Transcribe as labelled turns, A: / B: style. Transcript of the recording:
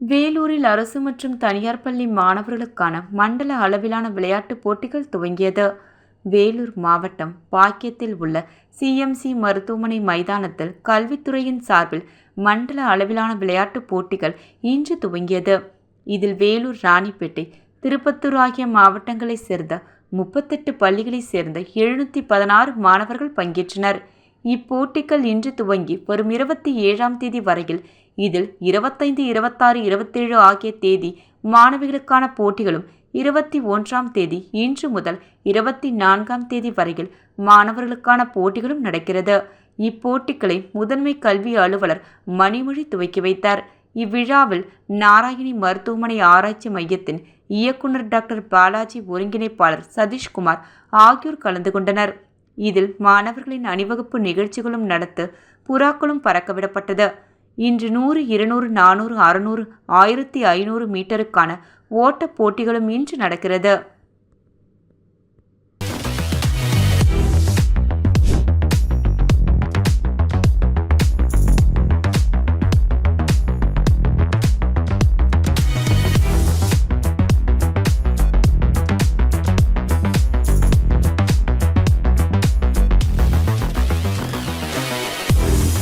A: வேலூரில் அரசு மற்றும் தனியார் பள்ளி மாணவர்களுக்கான மண்டல அளவிலான விளையாட்டுப் போட்டிகள் துவங்கியது. வேலூர் மாவட்டம் பாக்கியத்தில் உள்ள சிஎம்சி மருத்துவமனை மைதானத்தில் கல்வித்துறையின் சார்பில் மண்டல அளவிலான விளையாட்டுப் போட்டிகள் இன்று துவங்கியது. இதில் வேலூர், ராணிப்பேட்டை, திருப்பத்தூர் ஆகிய மாவட்டங்களைச் சேர்ந்த 38 பள்ளிகளைச் சேர்ந்த 716 மாணவர்கள் பங்கேற்றனர். இப்போட்டிகள் இன்று துவங்கி வரும் 27ஆம் தேதி வரையில், இதில் 25, 26, 27 ஆகிய தேதி மாணவிகளுக்கான போட்டிகளும், 21ஆம் தேதி இன்று முதல் 24ஆம் தேதி வரையில் மாணவர்களுக்கான போட்டிகளும் நடக்கிறது. இப்போட்டிகளை முதன்மை கல்வி அலுவலர் மணிமொழி துவக்கி வைத்தார். இவ்விழாவில் நாராயணி மருத்துவமனை ஆராய்ச்சி மையத்தின் இயக்குநர் டாக்டர் பாலாஜி, ஒருங்கிணைப்பாளர் சதீஷ்குமார் ஆகியோர் கலந்து கொண்டனர். இதில் மாணவர்களின் அணிவகுப்பு நிகழ்ச்சிகளும் நடத்த புறாக்களும் பறக்கவிடப்பட்டது. இன்று 100, 200, 400, 600, 1500 மீட்டருக்கான ஓட்டப் போட்டிகளும் இன்று நடக்கிறது.